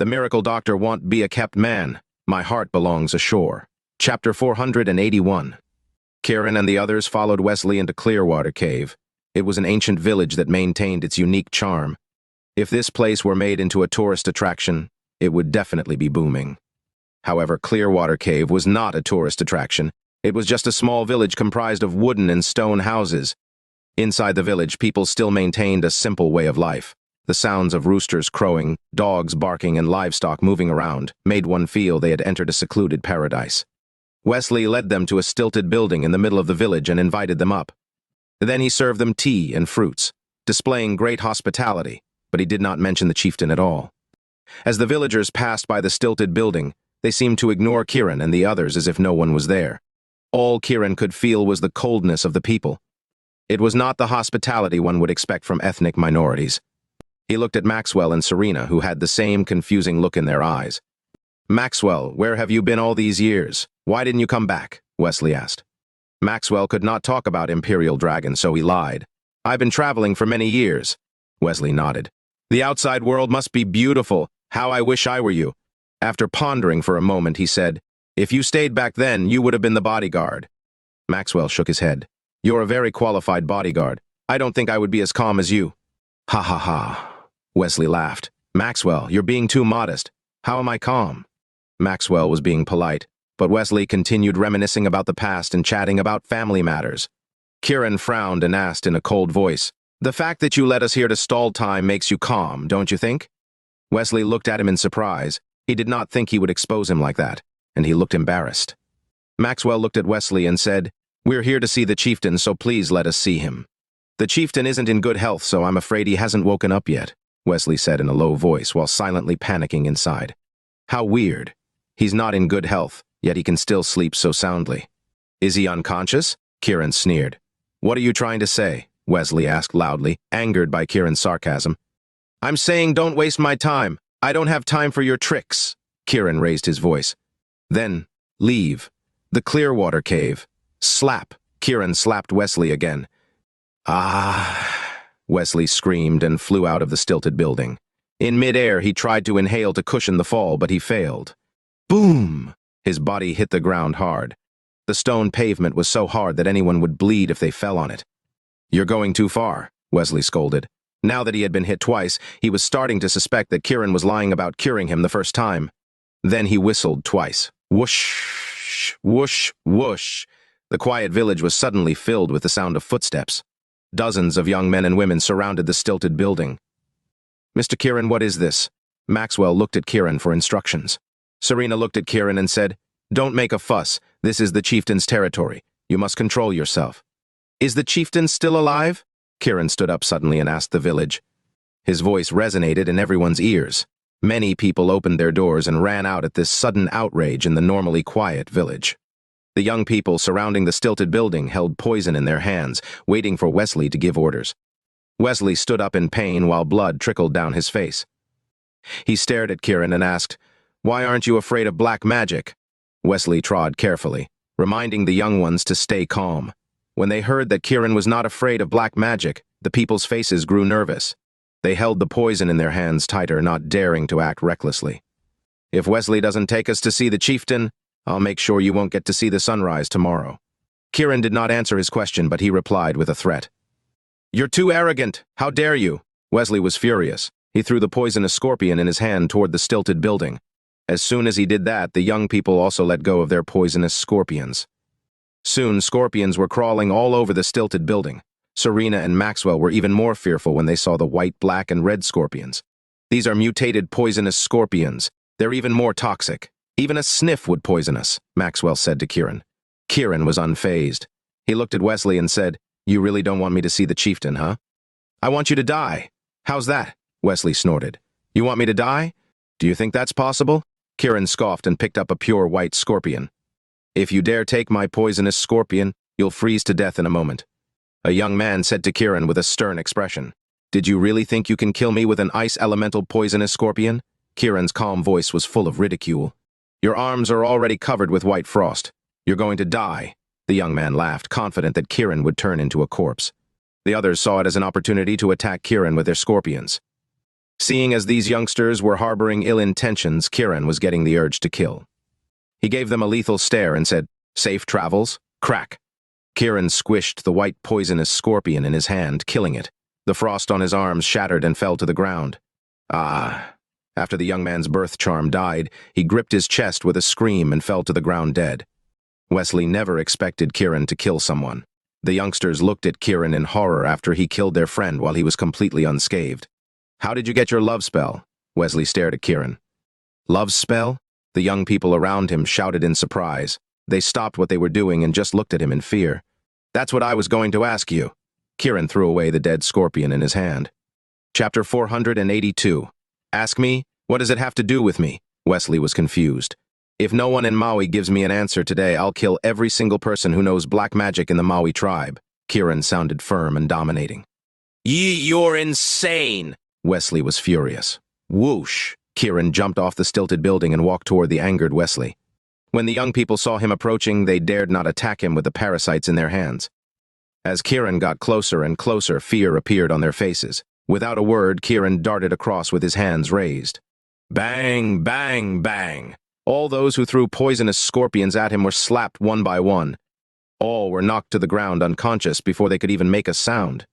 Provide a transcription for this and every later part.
The miracle doctor won't be a kept man. My heart belongs ashore. Chapter 481. Kiran and the others followed Wesley into Clearwater Cave. It was an ancient village that maintained its unique charm. If this place were made into a tourist attraction, it would definitely be booming. However, Clearwater Cave was not a tourist attraction. It was just a small village comprised of wooden and stone houses. Inside the village, people still maintained a simple way of life. The sounds of roosters crowing, dogs barking, and livestock moving around made one feel they had entered a secluded paradise. Wesley led them to a stilted building in the middle of the village and invited them up. Then he served them tea and fruits, displaying great hospitality, but he did not mention the chieftain at all. As the villagers passed by the stilted building, they seemed to ignore Kiran and the others as if no one was there. All Kiran could feel was the coldness of the people. It was not the hospitality one would expect from ethnic minorities. He looked at Maxwell and Serena, who had the same confusing look in their eyes. "Maxwell, where have you been all these years? Why didn't you come back?" Wesley asked. Maxwell could not talk about Imperial Dragon, so he lied. "I've been traveling for many years." Wesley nodded. "The outside world must be beautiful. How I wish I were you." After pondering for a moment, he said, "If you stayed back then, you would have been the bodyguard." Maxwell shook his head. "You're a very qualified bodyguard. I don't think I would be as calm as you." "Ha ha ha." Wesley laughed. "Maxwell, you're being too modest. How am I calm?" Maxwell was being polite, but Wesley continued reminiscing about the past and chatting about family matters. Kiran frowned and asked in a cold voice, "The fact that you led us here to stall time makes you calm, don't you think?" Wesley looked at him in surprise. He did not think he would expose him like that, and he looked embarrassed. Maxwell looked at Wesley and said, "We're here to see the chieftain, so please let us see him." "The chieftain isn't in good health, so I'm afraid he hasn't woken up yet," Wesley said in a low voice while silently panicking inside. "How weird. He's not in good health, yet he can still sleep so soundly." "Is he unconscious?" Kiran sneered. "What are you trying to say?" Wesley asked loudly, angered by Kiran's sarcasm. "I'm saying don't waste my time. I don't have time for your tricks." Kiran raised his voice. "Then, leave. The Clearwater Cave. Slap." Kiran slapped Wesley again. "Ah!" Wesley screamed and flew out of the stilted building. In midair, he tried to inhale to cushion the fall, but he failed. Boom! His body hit the ground hard. The stone pavement was so hard that anyone would bleed if they fell on it. "You're going too far," Wesley scolded. Now that he had been hit twice, he was starting to suspect that Kiran was lying about curing him the first time. Then he whistled twice. Whoosh, whoosh, whoosh. The quiet village was suddenly filled with the sound of footsteps. Dozens of young men and women surrounded the stilted building. "Mr. Kiran, what is this?" Maxwell looked at Kiran for instructions. Serena looked at Kiran and said, "Don't make a fuss. This is the chieftain's territory. You must control yourself." "Is the chieftain still alive?" Kiran stood up suddenly and asked the village. His voice resonated in everyone's ears. Many people opened their doors and ran out at this sudden outrage in the normally quiet village. The young people surrounding the stilted building held poison in their hands, waiting for Wesley to give orders. Wesley stood up in pain while blood trickled down his face. He stared at Kiran and asked, "Why aren't you afraid of black magic?" Wesley trod carefully, reminding the young ones to stay calm. When they heard that Kiran was not afraid of black magic, the people's faces grew nervous. They held the poison in their hands tighter, not daring to act recklessly. "If Wesley doesn't take us to see the chieftain, I'll make sure you won't get to see the sunrise tomorrow." Kiran did not answer his question, but he replied with a threat. "You're too arrogant. How dare you?" Wesley was furious. He threw the poisonous scorpion in his hand toward the stilted building. As soon as he did that, the young people also let go of their poisonous scorpions. Soon, scorpions were crawling all over the stilted building. Serena and Maxwell were even more fearful when they saw the white, black, and red scorpions. "These are mutated poisonous scorpions. They're even more toxic. Even a sniff would poison us," Maxwell said to Kiran. Kiran was unfazed. He looked at Wesley and said, "You really don't want me to see the chieftain, huh?" "I want you to die." "How's that?" Wesley snorted. "You want me to die? Do you think that's possible?" Kiran scoffed and picked up a pure white scorpion. "If you dare take my poisonous scorpion, you'll freeze to death in a moment." A young man said to Kiran with a stern expression, "Did you really think you can kill me with an ice elemental poisonous scorpion?" Kiran's calm voice was full of ridicule. "Your arms are already covered with white frost. You're going to die." The young man laughed, confident that Kiran would turn into a corpse. The others saw it as an opportunity to attack Kiran with their scorpions. Seeing as these youngsters were harboring ill intentions, Kiran was getting the urge to kill. He gave them a lethal stare and said, "Safe travels?" Crack. Kiran squished the white poisonous scorpion in his hand, killing it. The frost on his arms shattered and fell to the ground. Ah. After the young man's birth charm died, he gripped his chest with a scream and fell to the ground dead. Wesley never expected Kiran to kill someone. The youngsters looked at Kiran in horror after he killed their friend while he was completely unscathed. "How did you get your love spell?" Wesley stared at Kiran. "Love spell?" The young people around him shouted in surprise. They stopped what they were doing and just looked at him in fear. "That's what I was going to ask you." Kiran threw away the dead scorpion in his hand. Chapter 482. Ask me? What does it have to do with me? Wesley was confused. If no one in Maui gives me an answer today, I'll kill every single person who knows black magic in the Maui tribe. Kiran sounded firm and dominating. You're insane! Wesley was furious. Whoosh! Kiran jumped off the stilted building and walked toward the angered Wesley. When the young people saw him approaching, they dared not attack him with the parasites in their hands. As Kiran got closer and closer, fear appeared on their faces. Without a word, Kiran darted across with his hands raised. Bang, bang, bang! All those who threw poisonous scorpions at him were slapped one by one. All were knocked to the ground unconscious before they could even make a sound.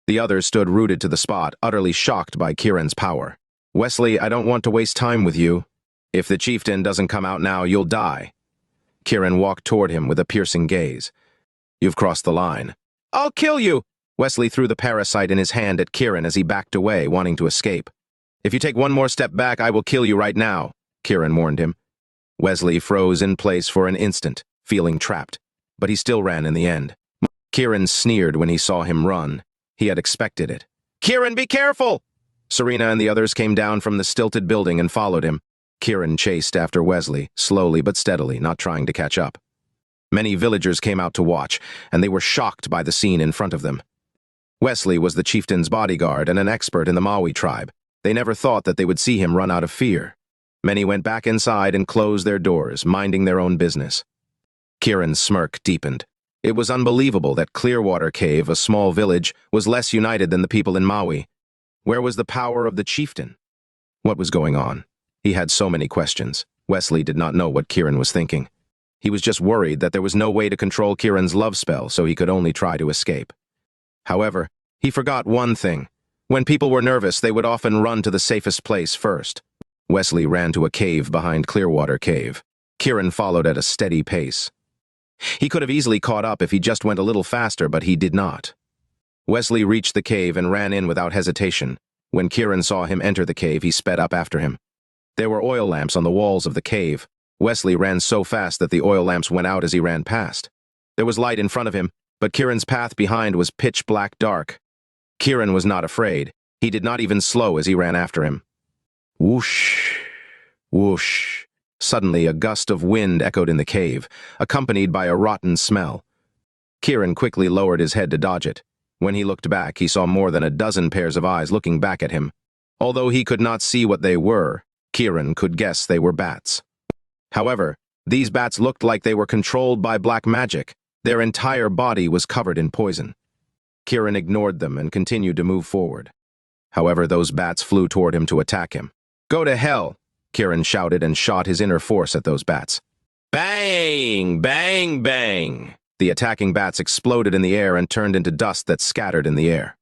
The others stood rooted to the spot, utterly shocked by Kiran's power. Wesley, I don't want to waste time with you. If the Chieftain doesn't come out now, you'll die. Kiran walked toward him with a piercing gaze. You've crossed the line. I'll kill you! Wesley threw the parasite in his hand at Kiran as he backed away, wanting to escape. If you take one more step back, I will kill you right now, Kiran warned him. Wesley froze in place for an instant, feeling trapped, but he still ran in the end. Kiran sneered when he saw him run. He had expected it. Kiran, be careful! Serena and the others came down from the stilted building and followed him. Kiran chased after Wesley, slowly but steadily, not trying to catch up. Many villagers came out to watch, and they were shocked by the scene in front of them. Wesley was the chieftain's bodyguard and an expert in the Maui tribe. They never thought that they would see him run out of fear. Many went back inside and closed their doors, minding their own business. Kiran's smirk deepened. It was unbelievable that Clearwater Cave, a small village, was less united than the people in Maui. Where was the power of the chieftain? What was going on? He had so many questions. Wesley did not know what Kiran was thinking. He was just worried that there was no way to control Kiran's love spell, so he could only try to escape. However, he forgot one thing. When people were nervous, they would often run to the safest place first. Wesley ran to a cave behind Clearwater Cave. Kiran followed at a steady pace. He could have easily caught up if he just went a little faster, but he did not. Wesley reached the cave and ran in without hesitation. When Kiran saw him enter the cave, he sped up after him. There were oil lamps on the walls of the cave. Wesley ran so fast that the oil lamps went out as he ran past. There was light in front of him, but Kiran's path behind was pitch black dark. Kiran was not afraid. He did not even slow as he ran after him. Whoosh, whoosh. Suddenly, a gust of wind echoed in the cave, accompanied by a rotten smell. Kiran quickly lowered his head to dodge it. When he looked back, he saw more than a dozen pairs of eyes looking back at him. Although he could not see what they were, Kiran could guess they were bats. However, these bats looked like they were controlled by black magic. Their entire body was covered in poison. Kiran ignored them and continued to move forward. However, those bats flew toward him to attack him. Go to hell! Kiran shouted and shot his inner force at those bats. Bang! Bang! Bang! The attacking bats exploded in the air and turned into dust that scattered in the air.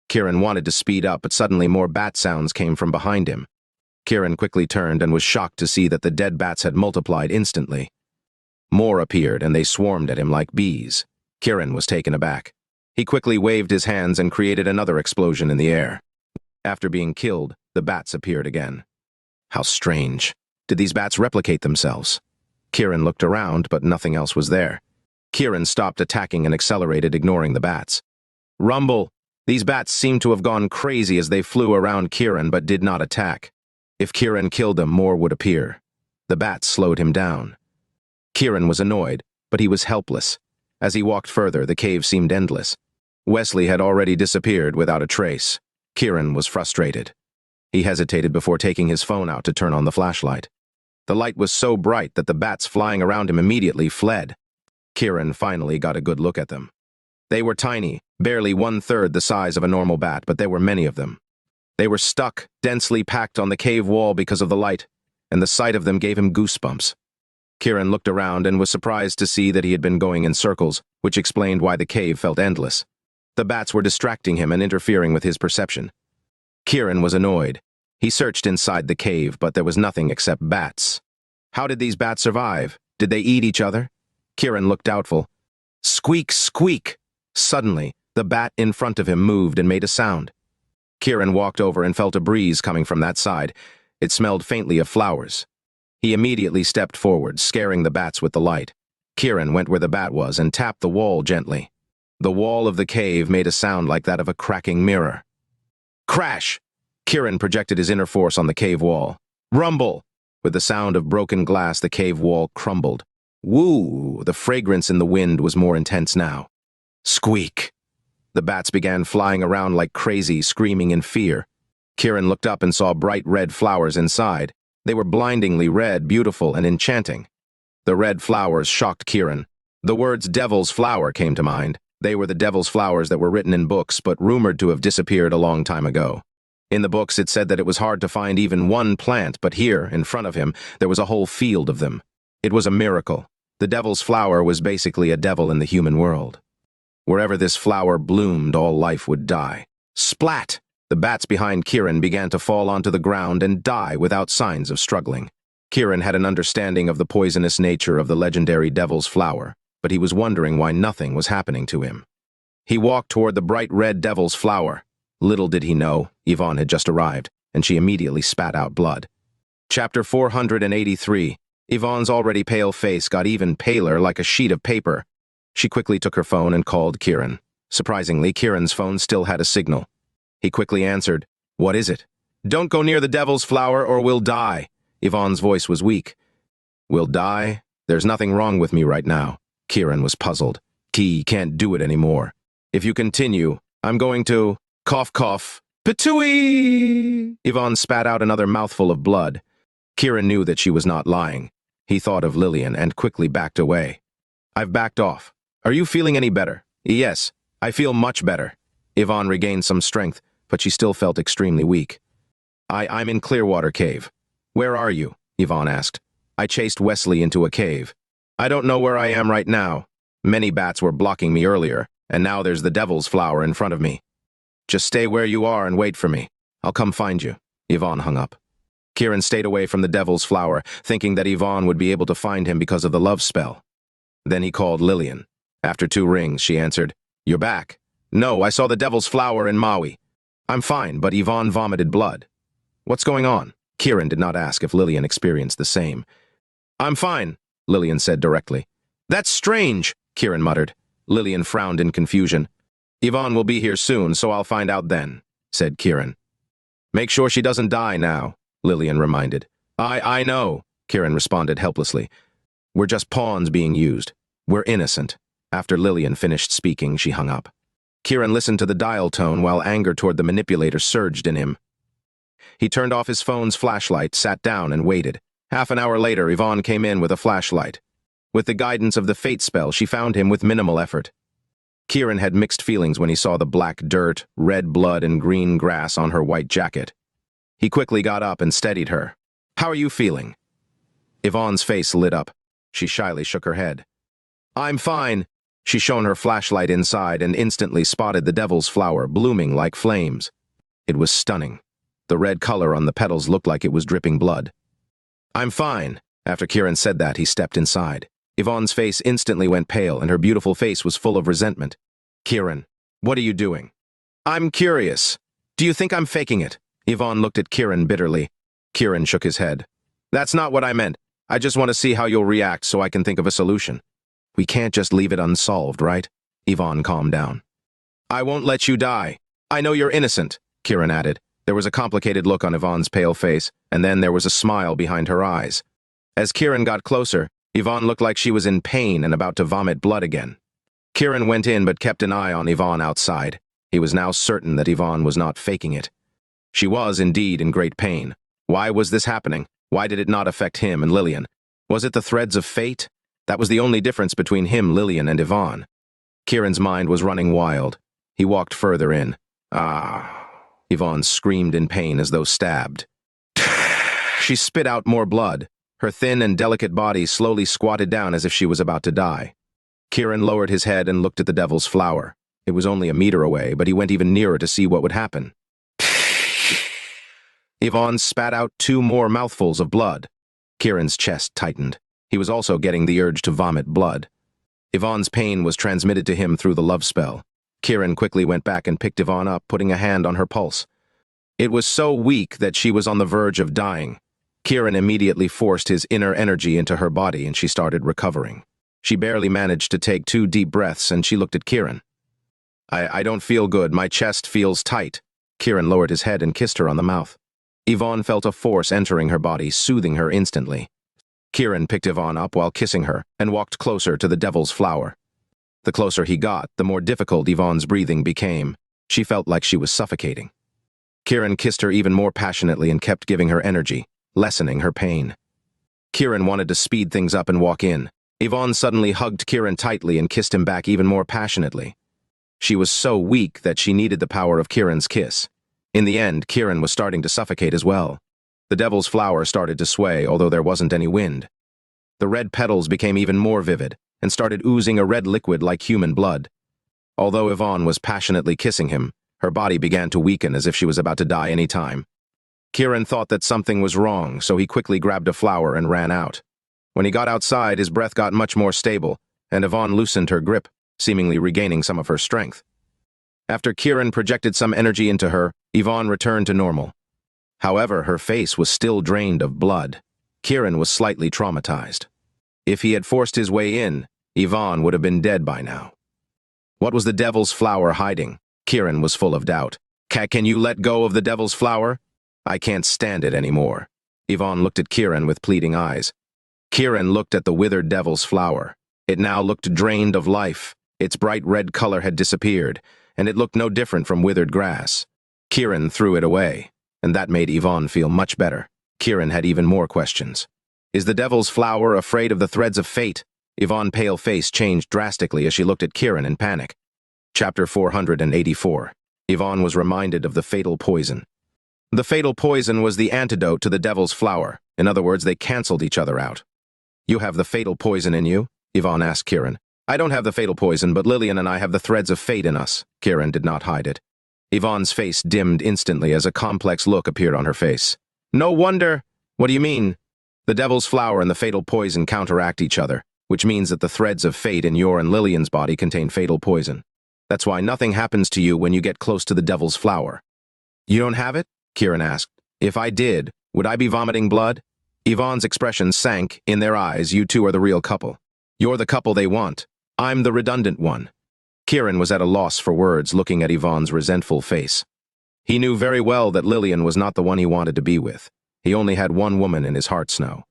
Kiran wanted to speed up, but suddenly more bat sounds came from behind him. Kiran quickly turned and was shocked to see that the dead bats had multiplied instantly. More appeared, and they swarmed at him like bees. Kiran was taken aback. He quickly waved his hands and created another explosion in the air. After being killed, the bats appeared again. How strange. Did these bats replicate themselves? Kiran looked around, but nothing else was there. Kiran stopped attacking and accelerated, ignoring the bats. Rumble! These bats seemed to have gone crazy as they flew around Kiran but did not attack. If Kiran killed them, more would appear. The bats slowed him down. Kiran was annoyed, but he was helpless. As he walked further, the cave seemed endless. Wesley had already disappeared without a trace. Kiran was frustrated. He hesitated before taking his phone out to turn on the flashlight. The light was so bright that the bats flying around him immediately fled. Kiran finally got a good look at them. They were tiny, barely 1/3 the size of a normal bat, but there were many of them. They were stuck, densely packed on the cave wall because of the light, and the sight of them gave him goosebumps. Kiran looked around and was surprised to see that he had been going in circles, which explained why the cave felt endless. The bats were distracting him and interfering with his perception. Kiran was annoyed. He searched inside the cave, but there was nothing except bats. How did these bats survive? Did they eat each other? Kiran looked doubtful. Squeak, squeak! Suddenly, the bat in front of him moved and made a sound. Kiran walked over and felt a breeze coming from that side. It smelled faintly of flowers. He immediately stepped forward, scaring the bats with the light. Kiran went where the bat was and tapped the wall gently. The wall of the cave made a sound like that of a cracking mirror. Crash! Kiran projected his inner force on the cave wall. Rumble! With the sound of broken glass, the cave wall crumbled. Woo! The fragrance in the wind was more intense now. Squeak! The bats began flying around like crazy, screaming in fear. Kiran looked up and saw bright red flowers inside. They were blindingly red, beautiful, and enchanting. The red flowers shocked Kiran. The words devil's flower came to mind. They were the devil's flowers that were written in books, but rumored to have disappeared a long time ago. In the books, it said that it was hard to find even one plant, but here, in front of him, there was a whole field of them. It was a miracle. The devil's flower was basically a devil in the human world. Wherever this flower bloomed, all life would die. Splat! The bats behind Kiran began to fall onto the ground and die without signs of struggling. Kiran had an understanding of the poisonous nature of the legendary devil's flower, but he was wondering why nothing was happening to him. He walked toward the bright red devil's flower. Little did he know, Yvonne had just arrived, and she immediately spat out blood. Chapter 483. Yvonne's already pale face got even paler, like a sheet of paper. She quickly took her phone and called Kiran. Surprisingly, Kiran's phone still had a signal. He quickly answered. What is it? Don't go near the devil's flower or we'll die. Yvonne's voice was weak. We'll die? There's nothing wrong with me right now. Kiran was puzzled. He can't do it anymore. If you continue, I'm going to... Cough, cough. Patooey! Yvonne spat out another mouthful of blood. Kiran knew that she was not lying. He thought of Lillian and quickly backed away. I've backed off. Are you feeling any better? Yes, I feel much better. Yvonne regained some strength, but she still felt extremely weak. I'm in Clearwater Cave. Where are you? Yvonne asked. I chased Wesley into a cave. I don't know where I am right now. Many bats were blocking me earlier, and now there's the devil's flower in front of me. Just stay where you are and wait for me. I'll come find you. Yvonne hung up. Kiran stayed away from the devil's flower, thinking that Yvonne would be able to find him because of the love spell. Then he called Lillian. After 2 rings, she answered, You're back. No, I saw the devil's flower in Maui. I'm fine, but Yvonne vomited blood. What's going on? Kiran did not ask if Lillian experienced the same. I'm fine, Lillian said directly. That's strange, Kiran muttered. Lillian frowned in confusion. Yvonne will be here soon, so I'll find out then, said Kiran. Make sure she doesn't die now, Lillian reminded. I know, Kiran responded helplessly. We're just pawns being used. We're innocent. After Lillian finished speaking, she hung up. Kiran listened to the dial tone while anger toward the manipulator surged in him. He turned off his phone's flashlight, sat down, and waited. Half an hour later, Yvonne came in with a flashlight. With the guidance of the fate spell, she found him with minimal effort. Kiran had mixed feelings when he saw the black dirt, red blood, and green grass on her white jacket. He quickly got up and steadied her. How are you feeling? Yvonne's face lit up. She shyly shook her head. I'm fine. She shone her flashlight inside and instantly spotted the devil's flower blooming like flames. It was stunning. The red color on the petals looked like it was dripping blood. I'm fine. After Kiran said that, he stepped inside. Yvonne's face instantly went pale, and her beautiful face was full of resentment. Kiran, what are you doing? I'm curious. Do you think I'm faking it? Yvonne looked at Kiran bitterly. Kiran shook his head. That's not what I meant. I just want to see how you'll react so I can think of a solution. We can't just leave it unsolved, right? Yvonne calmed down. I won't let you die. I know you're innocent, Kiran added. There was a complicated look on Yvonne's pale face, and then there was a smile behind her eyes. As Kiran got closer, Yvonne looked like she was in pain and about to vomit blood again. Kiran went in but kept an eye on Yvonne outside. He was now certain that Yvonne was not faking it. She was indeed in great pain. Why was this happening? Why did it not affect him and Lillian? Was it the threads of fate? That was the only difference between him, Lillian, and Yvonne. Kiran's mind was running wild. He walked further in. Yvonne screamed in pain as though stabbed. She spit out more blood. Her thin and delicate body slowly squatted down as if she was about to die. Kiran lowered his head and looked at the devil's flower. It was only a meter away, but he went even nearer to see what would happen. Yvonne spat out 2 more mouthfuls of blood. Kiran's chest tightened. He was also getting the urge to vomit blood. Yvonne's pain was transmitted to him through the love spell. Kiran quickly went back and picked Yvonne up, putting a hand on her pulse. It was so weak that she was on the verge of dying. Kiran immediately forced his inner energy into her body and she started recovering. She barely managed to take 2 deep breaths and she looked at Kiran. I don't feel good. My chest feels tight. Kiran lowered his head and kissed her on the mouth. Yvonne felt a force entering her body, soothing her instantly. Kiran picked Yvonne up while kissing her and walked closer to the devil's flower. The closer he got, the more difficult Yvonne's breathing became. She felt like she was suffocating. Kiran kissed her even more passionately and kept giving her energy, lessening her pain. Kiran wanted to speed things up and walk in. Yvonne suddenly hugged Kiran tightly and kissed him back even more passionately. She was so weak that she needed the power of Kiran's kiss. In the end, Kiran was starting to suffocate as well. The devil's flower started to sway, although there wasn't any wind. The red petals became even more vivid and started oozing a red liquid like human blood. Although Yvonne was passionately kissing him, her body began to weaken as if she was about to die any time. Kiran thought that something was wrong, so he quickly grabbed a flower and ran out. When he got outside, his breath got much more stable, and Yvonne loosened her grip, seemingly regaining some of her strength. After Kiran projected some energy into her, Yvonne returned to normal. However, her face was still drained of blood. Kiran was slightly traumatized. If he had forced his way in, Yvonne would have been dead by now. What was the devil's flower hiding? Kiran was full of doubt. Can you let go of the devil's flower? I can't stand it anymore. Yvonne looked at Kiran with pleading eyes. Kiran looked at the withered devil's flower. It now looked drained of life. Its bright red color had disappeared, and it looked no different from withered grass. Kiran threw it away, and that made Yvonne feel much better. Kiran had even more questions. Is the devil's flower afraid of the threads of fate? Yvonne's pale face changed drastically as she looked at Kiran in panic. Chapter 484. Yvonne was reminded of the fatal poison. The fatal poison was the antidote to the devil's flower. In other words, they canceled each other out. You have the fatal poison in you? Yvonne asked Kiran. I don't have the fatal poison, but Lillian and I have the threads of fate in us. Kiran did not hide it. Yvonne's face dimmed instantly as a complex look appeared on her face. No wonder. What do you mean? The devil's flower and the fatal poison counteract each other, which means that the threads of fate in your and Lillian's body contain fatal poison. That's why nothing happens to you when you get close to the devil's flower. You don't have it? Kiran asked. If I did, would I be vomiting blood? Yvonne's expression sank. In their eyes, you two are the real couple. You're the couple they want. I'm the redundant one. Kiran was at a loss for words, looking at Yvonne's resentful face. He knew very well that Lillian was not the one he wanted to be with. He only had one woman in his heart snow.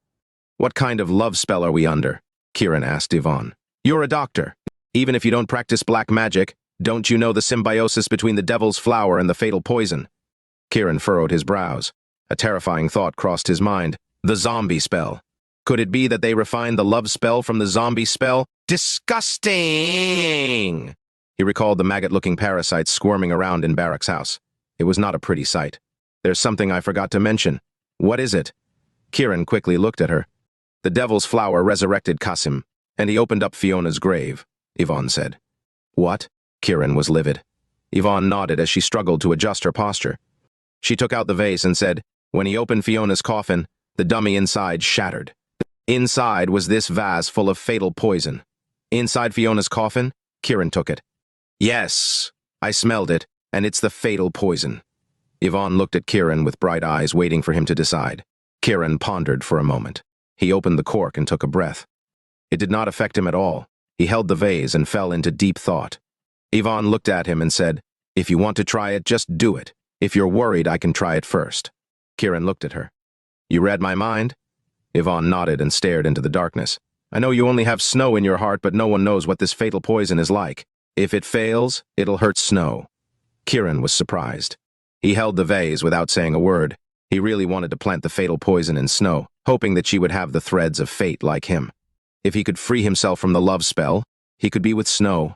What kind of love spell are we under? Kiran asked Yvonne. You're a doctor. Even if you don't practice black magic, don't you know the symbiosis between the devil's flower and the fatal poison? Kiran furrowed his brows. A terrifying thought crossed his mind. The zombie spell. Could it be that they refined the love spell from the zombie spell? Disgusting! He recalled the maggot-looking parasites squirming around in Barak's house. It was not a pretty sight. There's something I forgot to mention. What is it? Kiran quickly looked at her. The devil's flower resurrected Qasim, and he opened up Fiona's grave, Yvonne said. What? Kiran was livid. Yvonne nodded as she struggled to adjust her posture. She took out the vase and said, when he opened Fiona's coffin, the dummy inside shattered. Inside was this vase full of fatal poison. Inside Fiona's coffin? Kiran took it. Yes, I smelled it, and it's the fatal poison. Yvonne looked at Kiran with bright eyes, waiting for him to decide. Kiran pondered for a moment. He opened the cork and took a breath. It did not affect him at all. He held the vase and fell into deep thought. Yvonne looked at him and said, if you want to try it, just do it. If you're worried, I can try it first. Kiran looked at her. You read my mind? Yvonne nodded and stared into the darkness. I know you only have snow in your heart, but no one knows what this fatal poison is like. If it fails, it'll hurt Snow. Kiran was surprised. He held the vase without saying a word. He really wanted to plant the fatal poison in Snow, hoping that she would have the threads of fate like him. If he could free himself from the love spell, he could be with Snow.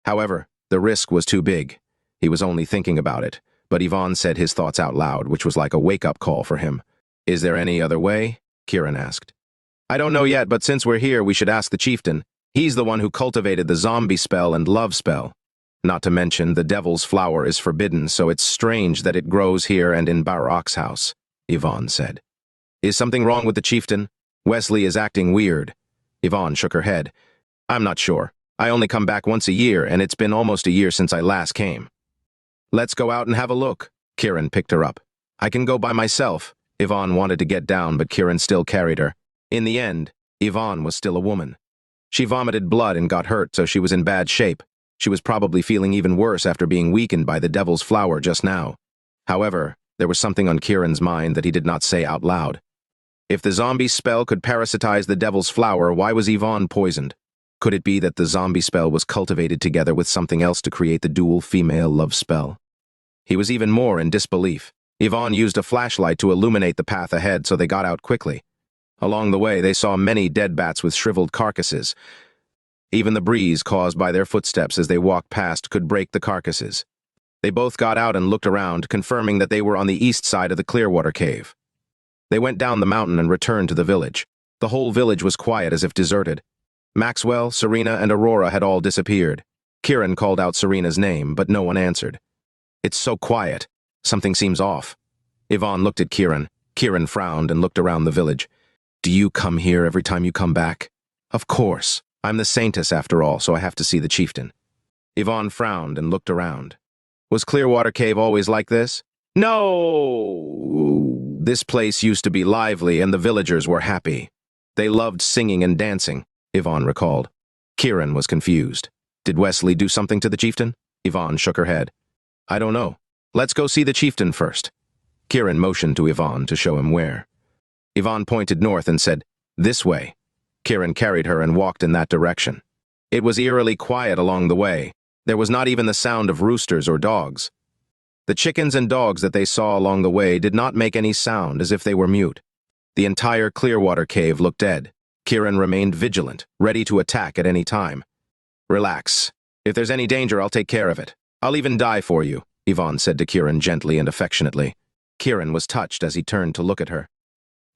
However, the risk was too big. He was only thinking about it, but Yvonne said his thoughts out loud, which was like a wake-up call for him. "Is there any other way?" Kiran asked. "I don't know yet, but since we're here, we should ask the Chieftain. He's the one who cultivated the zombie spell and love spell. Not to mention, the devil's flower is forbidden, so it's strange that it grows here and in Barak's house," Yvonne said. "Is something wrong with the Chieftain? Wesley is acting weird." Yvonne shook her head. "I'm not sure. I only come back once a year, and it's been almost a year since I last came." "Let's go out and have a look." Kiran picked her up. "I can go by myself." Yvonne wanted to get down, but Kiran still carried her. In the end, Yvonne was still a woman. She vomited blood and got hurt, so she was in bad shape. She was probably feeling even worse after being weakened by the devil's flower just now. However, there was something on Kiran's mind that he did not say out loud. If the zombie spell could parasitize the devil's flower, why was Yvonne poisoned? Could it be that the zombie spell was cultivated together with something else to create the dual female love spell? He was even more in disbelief. Yvonne used a flashlight to illuminate the path ahead, so they got out quickly. Along the way, they saw many dead bats with shriveled carcasses. Even the breeze caused by their footsteps as they walked past could break the carcasses. They both got out and looked around, confirming that they were on the east side of the Clearwater Cave. They went down the mountain and returned to the village. The whole village was quiet, as if deserted. Maxwell, Serena, and Aurora had all disappeared. Kiran called out Serena's name, but no one answered. "It's so quiet. Something seems off." Yvonne looked at Kiran. Kiran frowned and looked around the village. "Do you come here every time you come back?" "Of course. I'm the saintess after all, so I have to see the Chieftain." Yvonne frowned and looked around. "Was Clearwater Cave always like this?" "No! This place used to be lively and the villagers were happy. They loved singing and dancing," Yvonne recalled. Kiran was confused. "Did Wesley do something to the Chieftain?" Yvonne shook her head. "I don't know. Let's go see the Chieftain first." Kiran motioned to Yvonne to show him where. Yvonne pointed north and said, "This way." Kiran carried her and walked in that direction. It was eerily quiet along the way. There was not even the sound of roosters or dogs. The chickens and dogs that they saw along the way did not make any sound, as if they were mute. The entire Clearwater Cave looked dead. Kiran remained vigilant, ready to attack at any time. "Relax. If there's any danger, I'll take care of it. I'll even die for you," Yvonne said to Kiran gently and affectionately. Kiran was touched as he turned to look at her.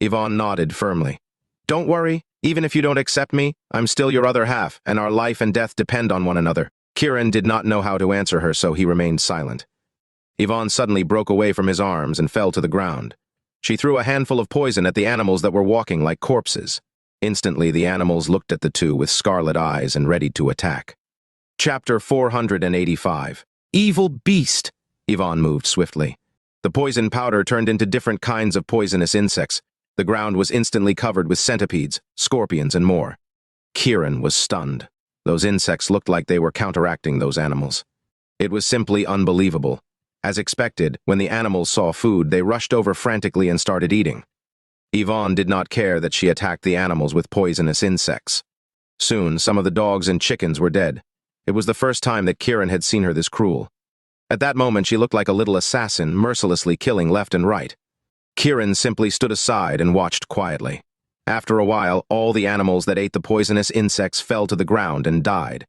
Yvonne nodded firmly. "Don't worry. Even if you don't accept me, I'm still your other half, and our life and death depend on one another." Kiran did not know how to answer her, so he remained silent. Yvonne suddenly broke away from his arms and fell to the ground. She threw a handful of poison at the animals that were walking like corpses. Instantly, the animals looked at the two with scarlet eyes and ready to attack. Chapter 485. Evil Beast! Yvonne moved swiftly. The poison powder turned into different kinds of poisonous insects. The ground was instantly covered with centipedes, scorpions, and more. Kiran was stunned. Those insects looked like they were counteracting those animals. It was simply unbelievable. As expected, when the animals saw food, they rushed over frantically and started eating. Yvonne did not care that she attacked the animals with poisonous insects. Soon, some of the dogs and chickens were dead. It was the first time that Kiran had seen her this cruel. At that moment, she looked like a little assassin, mercilessly killing left and right. Kiran simply stood aside and watched quietly. After a while, all the animals that ate the poisonous insects fell to the ground and died.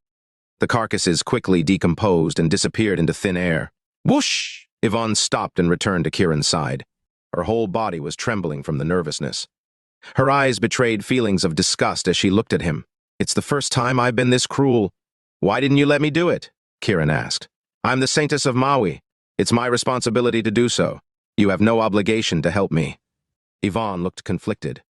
The carcasses quickly decomposed and disappeared into thin air. Whoosh! Yvonne stopped and returned to Kiran's side. Her whole body was trembling from the nervousness. Her eyes betrayed feelings of disgust as she looked at him. "It's the first time I've been this cruel." "Why didn't you let me do it?" Kiran asked. "I'm the Saintess of Maui. It's my responsibility to do so. You have no obligation to help me." Yvonne looked conflicted.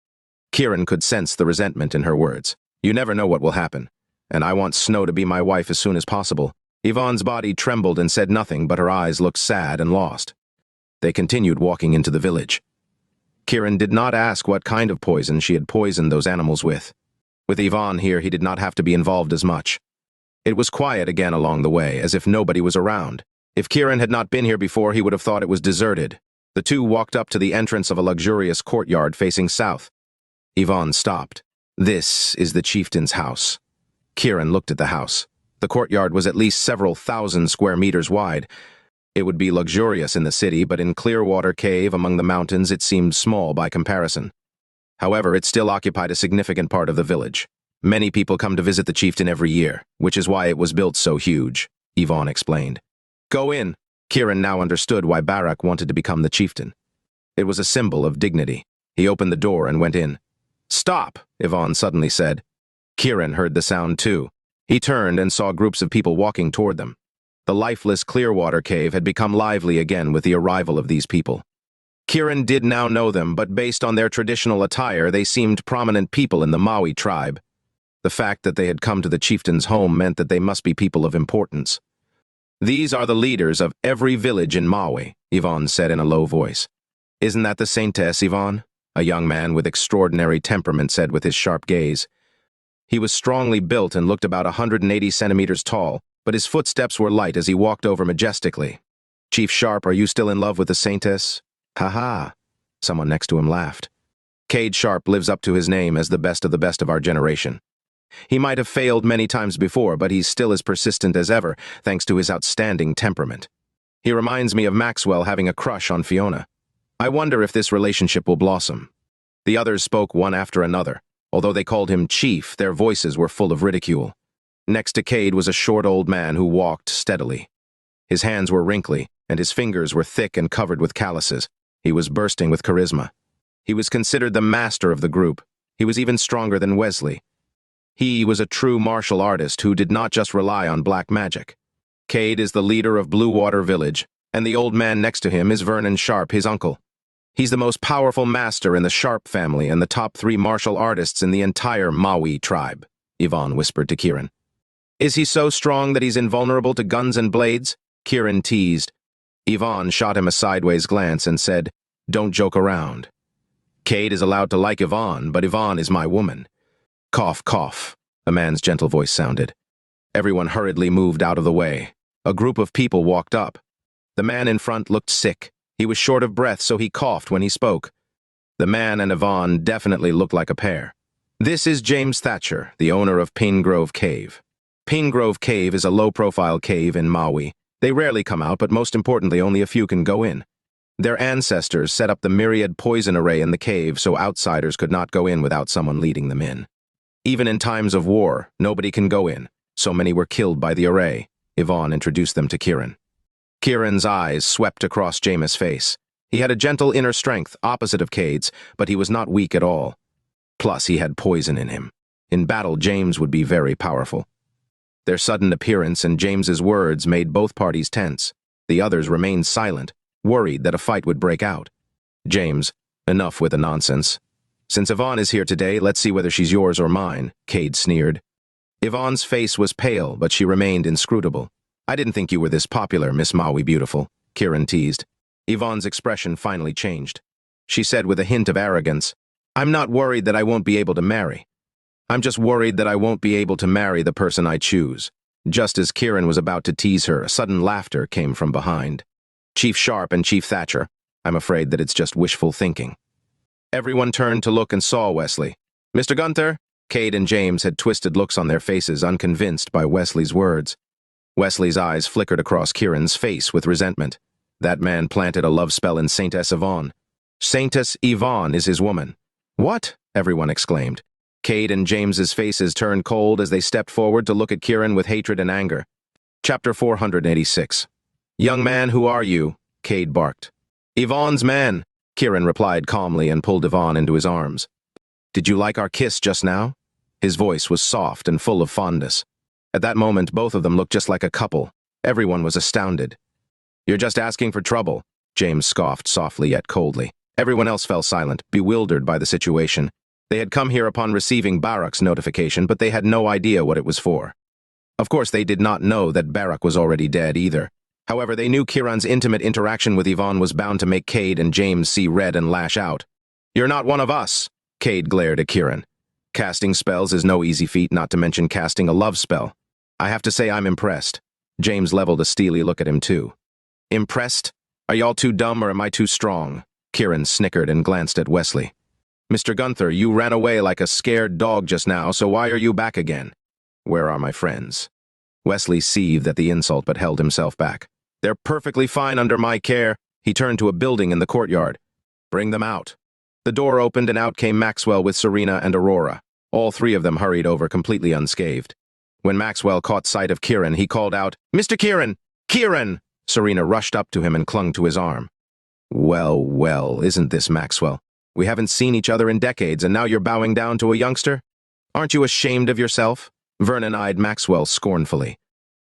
Kiran could sense the resentment in her words. "You never know what will happen, and I want Snow to be my wife as soon as possible." Yvonne's body trembled and said nothing, but her eyes looked sad and lost. They continued walking into the village. Kiran did not ask what kind of poison she had poisoned those animals with. With Yvonne here, he did not have to be involved as much. It was quiet again along the way, as if nobody was around. If Kiran had not been here before, he would have thought it was deserted. The two walked up to the entrance of a luxurious courtyard facing south. Yvonne stopped. "This is the Chieftain's house." Kiran looked at the house. The courtyard was at least several thousand square meters wide. It would be luxurious in the city, but in Clearwater Cave among the mountains it seemed small by comparison. However, it still occupied a significant part of the village. Many people come to visit the Chieftain every year, which is why it was built so huge, Yvonne explained. "Go in." Kiran now understood why Barak wanted to become the chieftain. It was a symbol of dignity. He opened the door and went in. "Stop!" Yvonne suddenly said. Kiran heard the sound too. He turned and saw groups of people walking toward them. The lifeless Clearwater Cave had become lively again with the arrival of these people. Kiran did now know them, but based on their traditional attire, they seemed prominent people in the Maui tribe. The fact that they had come to the chieftain's home meant that they must be people of importance. "These are the leaders of every village in Maui," Yvonne said in a low voice. "Isn't that the saintess, Yvonne?" A young man with extraordinary temperament said with his sharp gaze. He was strongly built and looked about 180 centimeters tall, but his footsteps were light as he walked over majestically. "Chief Sharp, are you still in love with the saintess?" "Ha ha." Someone next to him laughed. "Cade Sharp lives up to his name as the best of our generation. He might have failed many times before, but he's still as persistent as ever, thanks to his outstanding temperament. He reminds me of Maxwell having a crush on Fiona. I wonder if this relationship will blossom." The others spoke one after another. Although they called him Chief, their voices were full of ridicule. Next to Cade was a short old man who walked steadily. His hands were wrinkly, and his fingers were thick and covered with calluses. He was bursting with charisma. He was considered the master of the group. He was even stronger than Wesley. He was a true martial artist who did not just rely on black magic. Cade is the leader of Blue Water Village, and the old man next to him is Vernon Sharp, his uncle. He's the most powerful master in the Sharp family and the top 3 martial artists in the entire Maui tribe, Yvonne whispered to Kiran. "Is he so strong that he's invulnerable to guns and blades?" Kiran teased. Yvonne shot him a sideways glance and said, "Don't joke around. Cade is allowed to like Yvonne, but Yvonne is my woman." "Cough, cough," a man's gentle voice sounded. Everyone hurriedly moved out of the way. A group of people walked up. The man in front looked sick. He was short of breath, so he coughed when he spoke. The man and Yvonne definitely looked like a pair. "This is James Thatcher, the owner of Grove Cave. Grove Cave is a low-profile cave in Maui. They rarely come out, but most importantly, only a few can go in. Their ancestors set up the myriad poison array in the cave so outsiders could not go in without someone leading them in. Even in times of war, nobody can go in. So many were killed by the array." Yvonne introduced them to Kiran. Kiran's eyes swept across James' face. He had a gentle inner strength, opposite of Cade's, but he was not weak at all. Plus, he had poison in him. In battle, James would be very powerful. Their sudden appearance and James's words made both parties tense. The others remained silent, worried that a fight would break out. "James, enough with the nonsense. Since Yvonne is here today, let's see whether she's yours or mine," Cade sneered. Yvonne's face was pale, but she remained inscrutable. "I didn't think you were this popular, Miss Maui Beautiful," Kiran teased. Yvonne's expression finally changed. She said with a hint of arrogance, "I'm not worried that I won't be able to marry. I'm just worried that I won't be able to marry the person I choose." Just as Kiran was about to tease her, sudden laughter came from behind. "Chief Sharp and Chief Thatcher, I'm afraid that it's just wishful thinking." Everyone turned to look and saw Wesley. "Mr. Gunther?" Cade and James had twisted looks on their faces, unconvinced by Wesley's words. Wesley's eyes flickered across Kiran's face with resentment. That man planted a love spell in Saintess Yvonne. Saintess Yvonne is his woman. "What?" everyone exclaimed. Cade and James's faces turned cold as they stepped forward to look at Kiran with hatred and anger. Chapter 486. "Young man, who are you?" Cade barked. "Yvonne's man," Kiran replied calmly and pulled Yvonne into his arms. "Did you like our kiss just now?" His voice was soft and full of fondness. At that moment, both of them looked just like a couple. Everyone was astounded. "You're just asking for trouble," James scoffed softly yet coldly. Everyone else fell silent, bewildered by the situation. They had come here upon receiving Barak's notification, but they had no idea what it was for. Of course, they did not know that Barak was already dead either. However, they knew Kiran's intimate interaction with Yvonne was bound to make Cade and James see red and lash out. "You're not one of us," Cade glared at Kiran. "Casting spells is no easy feat, not to mention casting a love spell. I have to say I'm impressed." James leveled a steely look at him too. "Impressed? Are y'all too dumb or am I too strong?" Kiran snickered and glanced at Wesley. "Mr. Gunther, you ran away like a scared dog just now, so why are you back again?" "Where are my friends?" Wesley seethed at the insult but held himself back. "They're perfectly fine under my care." He turned to a building in the courtyard. "Bring them out." The door opened and out came Maxwell with Serena and Aurora. All 3 of them hurried over completely unscathed. When Maxwell caught sight of Kiran, he called out, "Mr. Kiran! Kiran!" Serena rushed up to him and clung to his arm. Well, well, isn't this Maxwell? We haven't seen each other in decades, and now you're bowing down to a youngster? Aren't you ashamed of yourself? Vernon eyed Maxwell scornfully.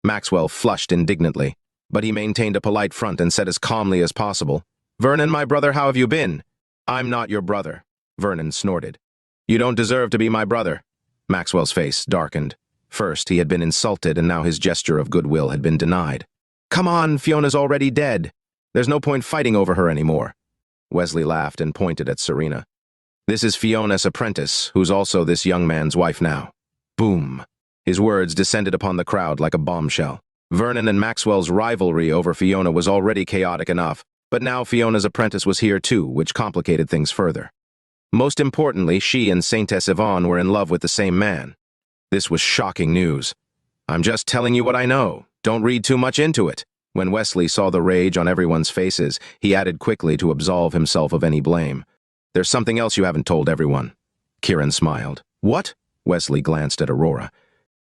Maxwell flushed indignantly, but he maintained a polite front and said as calmly as possible, "Vernon, my brother, how have you been?" "I'm not your brother," Vernon snorted. "You don't deserve to be my brother." Maxwell's face darkened. First, he had been insulted, and now his gesture of goodwill had been denied. "Come on, Fiona's already dead. There's no point fighting over her anymore." Wesley laughed and pointed at Serena. "This is Fiona's apprentice, who's also this young man's wife now." Boom. His words descended upon the crowd like a bombshell. Vernon and Maxwell's rivalry over Fiona was already chaotic enough, but now Fiona's apprentice was here too, which complicated things further. Most importantly, she and Saintess Yvonne were in love with the same man. This was shocking news. "I'm just telling you what I know. Don't read too much into it." When Wesley saw the rage on everyone's faces, he added quickly to absolve himself of any blame. "There's something else you haven't told everyone." Kiran smiled. "What?" Wesley glanced at Aurora.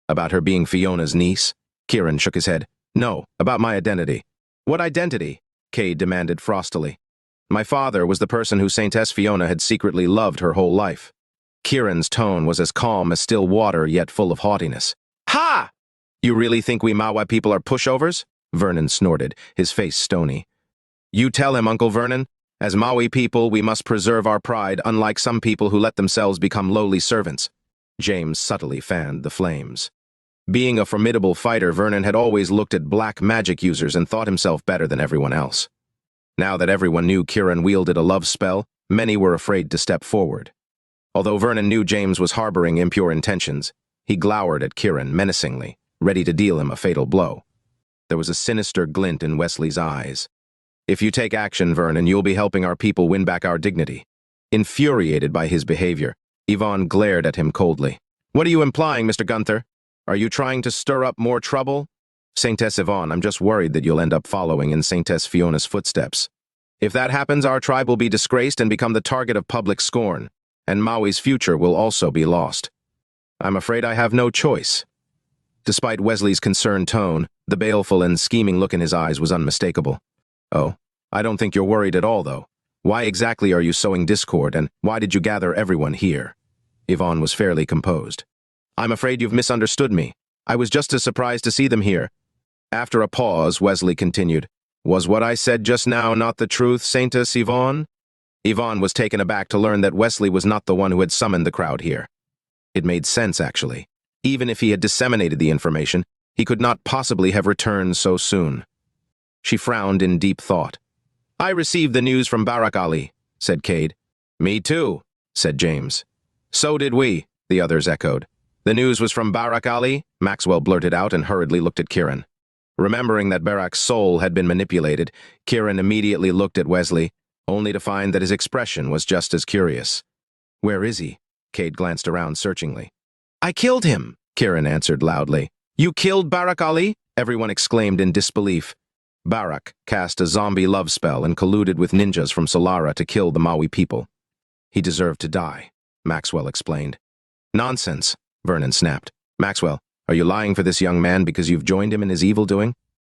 "About her being Fiona's niece?" Kiran shook his head. "No, about my identity." "What identity?" Cade demanded frostily. "My father was the person who Saintess Fiona had secretly loved her whole life." Kiran's tone was as calm as still water, yet full of haughtiness. "Ha! You really think we Maui people are pushovers?" Vernon snorted, his face stony. "You tell him, Uncle Vernon. As Maui people, we must preserve our pride, unlike some people who let themselves become lowly servants." James subtly fanned the flames. Being a formidable fighter, Vernon had always looked at black magic users and thought himself better than everyone else. Now that everyone knew Kiran wielded a love spell, many were afraid to step forward. Although Vernon knew James was harboring impure intentions, he glowered at Kiran menacingly, ready to deal him a fatal blow. There was a sinister glint in Wesley's eyes. "If you take action, Vernon, you'll be helping our people win back our dignity." Infuriated by his behavior, Yvonne glared at him coldly. "What are you implying, Mr. Gunther? Are you trying to stir up more trouble?" "Saintess Yvonne, I'm just worried that you'll end up following in Saintess Fiona's footsteps. If that happens, our tribe will be disgraced and become the target of public scorn, and Maui's future will also be lost. I'm afraid I have no choice." Despite Wesley's concerned tone, the baleful and scheming look in his eyes was unmistakable. "Oh, I don't think you're worried at all, though. Why exactly are you sowing discord, and why did you gather everyone here?" Yvonne was fairly composed. "I'm afraid you've misunderstood me. I was just as surprised to see them here." After a pause, Wesley continued, "Was what I said just now not the truth, Saintess Yvonne?" Yvonne was taken aback to learn that Wesley was not the one who had summoned the crowd here. It made sense, actually. Even if he had disseminated the information, he could not possibly have returned so soon. She frowned in deep thought. "I received the news from Barak Ali," said Cade. "Me too," said James. "So did we," the others echoed. "The news was from Barak Ali?" Maxwell blurted out and hurriedly looked at Kiran. Remembering that Barak's soul had been manipulated, Kiran immediately looked at Wesley, only to find that his expression was just as curious. "Where is he?" Cade glanced around searchingly. "I killed him," Kiran answered loudly. "You killed Barak Ali?" everyone exclaimed in disbelief. Barak cast a zombie love spell and colluded with ninjas from Solara to kill the Maui people. "He deserved to die," Maxwell explained. "Nonsense," Vernon snapped. "Maxwell, are you lying for this young man because you've joined him in his evil doing?"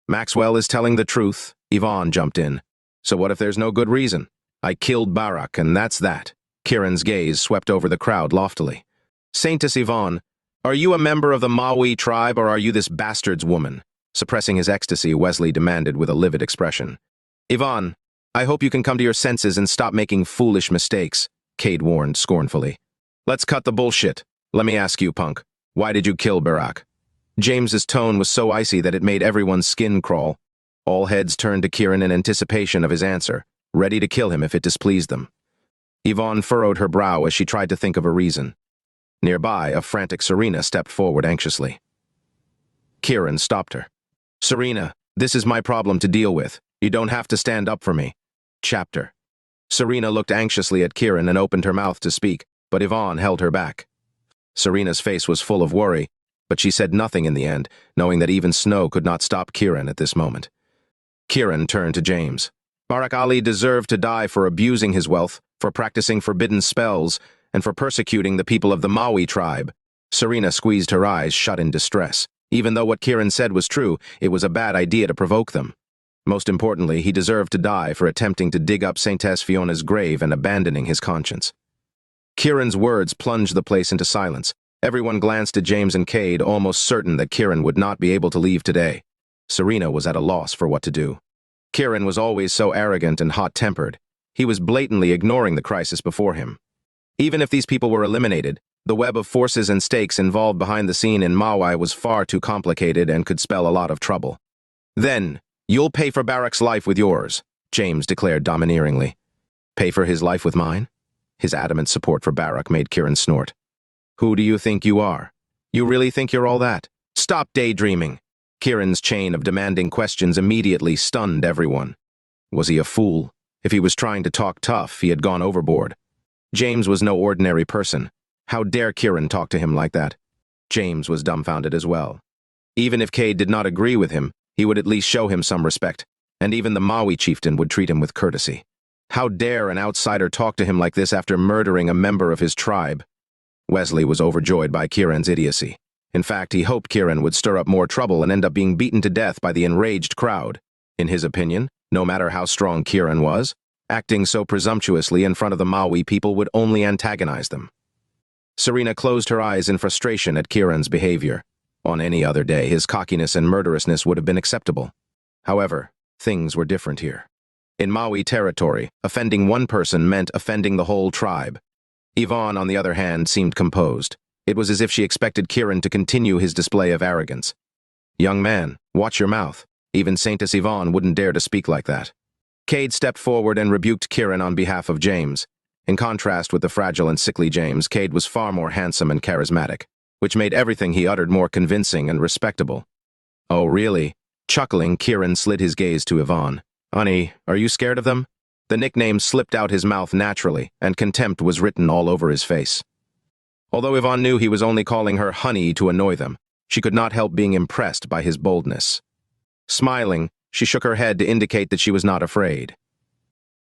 "Maxwell is telling the truth," Yvonne jumped in. "So what if there's no good reason? I killed Barak, and that's that." Kiran's gaze swept over the crowd loftily. "Saintess Yvonne, are you a member of the Maui tribe, or are you this bastard's woman?" Suppressing his ecstasy, Wesley demanded with a livid expression. "Yvonne, I hope you can come to your senses and stop making foolish mistakes," Cade warned scornfully. "Let's cut the bullshit. Let me ask you, punk, why did you kill Barak?" James's tone was so icy that it made everyone's skin crawl. All heads turned to Kiran in anticipation of his answer, ready to kill him if it displeased them. Yvonne furrowed her brow as she tried to think of a reason. Nearby, a frantic Serena stepped forward anxiously. Kiran stopped her. "Serena, this is my problem to deal with. You don't have to stand up for me." Chapter. Serena looked anxiously at Kiran and opened her mouth to speak, but Yvonne held her back. Serena's face was full of worry, but she said nothing in the end, knowing that even snow could not stop Kiran at this moment. Kiran turned to James. "Barak Ali deserved to die for abusing his wealth, for practicing forbidden spells, and for persecuting the people of the Maui tribe." Serena squeezed her eyes shut in distress. Even though what Kiran said was true, it was a bad idea to provoke them. Most importantly, he deserved to die for attempting to dig up Saintess Fiona's grave and abandoning his conscience. Kiran's words plunged the place into silence. Everyone glanced at James and Cade, almost certain that Kiran would not be able to leave today. Serena was at a loss for what to do. Kiran was always so arrogant and hot-tempered. He was blatantly ignoring the crisis before him. Even if these people were eliminated, the web of forces and stakes involved behind the scene in Maui was far too complicated and could spell a lot of trouble. "Then, you'll pay for Barak's life with yours," James declared domineeringly. Pay for his life with mine? His adamant support for Barak made Kiran snort. "Who do you think you are? You really think you're all that? Stop daydreaming." Kiran's chain of demanding questions immediately stunned everyone. Was he a fool? If he was trying to talk tough, he had gone overboard. James was no ordinary person. How dare Kiran talk to him like that? James was dumbfounded as well. Even if Cade did not agree with him, he would at least show him some respect, and even the Maui chieftain would treat him with courtesy. How dare an outsider talk to him like this after murdering a member of his tribe? Wesley was overjoyed by Kiran's idiocy. In fact, he hoped Kiran would stir up more trouble and end up being beaten to death by the enraged crowd. In his opinion, no matter how strong Kiran was, acting so presumptuously in front of the Maui people would only antagonize them. Serena closed her eyes in frustration at Kiran's behavior. On any other day, his cockiness and murderousness would have been acceptable. However, things were different here. In Maui territory, offending one person meant offending the whole tribe. Yvonne, on the other hand, seemed composed. It was as if she expected Kiran to continue his display of arrogance. "Young man, watch your mouth. Even Saintess Yvonne wouldn't dare to speak like that." Cade stepped forward and rebuked Kiran on behalf of James. In contrast with the fragile and sickly James, Cade was far more handsome and charismatic, which made everything he uttered more convincing and respectable. "Oh, really?" Chuckling, Kiran slid his gaze to Yvonne. "Honey, are you scared of them?" The nickname slipped out his mouth naturally, and contempt was written all over his face. Although Yvonne knew he was only calling her honey to annoy them, she could not help being impressed by his boldness. Smiling, she shook her head to indicate that she was not afraid.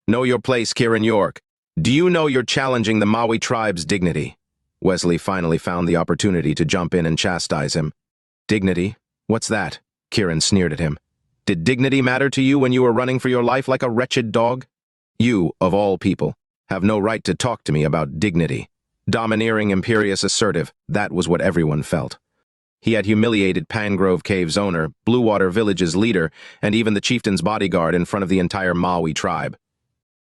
"Know your place, Kiran York. Do you know you're challenging the Maui tribe's dignity?" Wesley finally found the opportunity to jump in and chastise him. "Dignity? What's that?" Kiran sneered at him. "Did dignity matter to you when you were running for your life like a wretched dog? You, of all people, have no right to talk to me about dignity." Domineering, imperious, assertive, that was what everyone felt. He had humiliated Pangrove Cave's owner, Blue Water Village's leader, and even the chieftain's bodyguard in front of the entire Maui tribe.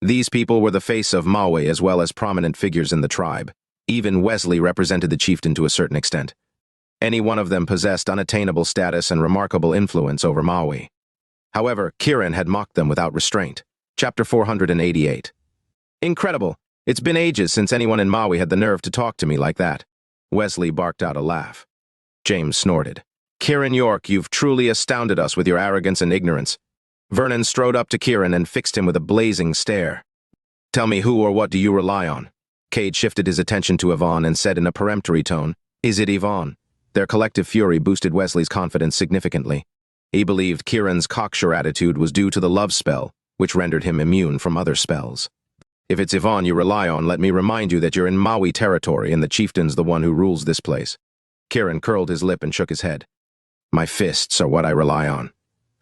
These people were the face of Maui as well as prominent figures in the tribe. Even Wesley represented the chieftain to a certain extent. Any one of them possessed unattainable status and remarkable influence over Maui. However, Kiran had mocked them without restraint. Chapter 488. "Incredible! It's been ages since anyone in Maui had the nerve to talk to me like that." Wesley barked out a laugh. James snorted. "Kiran York, you've truly astounded us with your arrogance and ignorance." Vernon strode up to Kiran and fixed him with a blazing stare. "Tell me, who or what do you rely on?" Cade shifted his attention to Yvonne and said in a peremptory tone, "Is it Yvonne?" Their collective fury boosted Wesley's confidence significantly. He believed Kiran's cocksure attitude was due to the love spell, which rendered him immune from other spells. "If it's Yvonne you rely on, let me remind you that you're in Maui territory and the chieftain's the one who rules this place." Kiran curled his lip and shook his head. "My fists are what I rely on."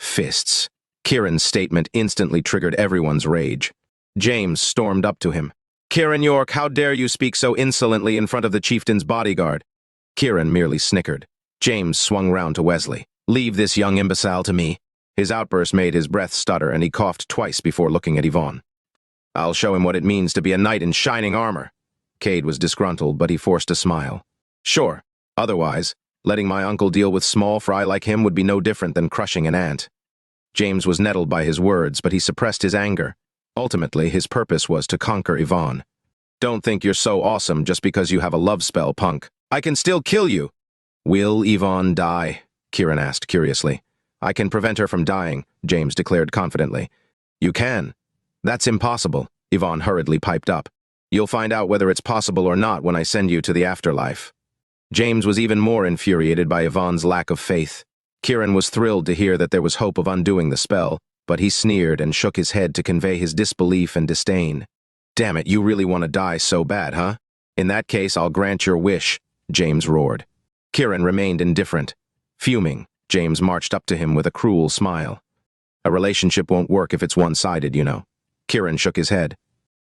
Fists. Kiran's statement instantly triggered everyone's rage. James stormed up to him. "Kiran York, how dare you speak so insolently in front of the chieftain's bodyguard?" Kiran merely snickered. James swung round to Wesley. "Leave this young imbecile to me." His outburst made his breath stutter and he coughed twice before looking at Yvonne. "I'll show him what it means to be a knight in shining armor." Cade was disgruntled, but he forced a smile. "Sure. Otherwise, letting my uncle deal with small fry like him would be no different than crushing an ant." James was nettled by his words, but he suppressed his anger. Ultimately, his purpose was to conquer Yvonne. "Don't think you're so awesome just because you have a love spell, punk. I can still kill you." "Will Yvonne die?" Kiran asked curiously. "I can prevent her from dying," James declared confidently. "You can?" "That's impossible," Yvonne hurriedly piped up. "You'll find out whether it's possible or not when I send you to the afterlife." James was even more infuriated by Yvonne's lack of faith. Kiran was thrilled to hear that there was hope of undoing the spell, but he sneered and shook his head to convey his disbelief and disdain. "Damn it, you really want to die so bad, huh? In that case, I'll grant your wish," James roared. Kiran remained indifferent. Fuming, James marched up to him with a cruel smile. A relationship won't work if it's one-sided, you know. Kiran shook his head.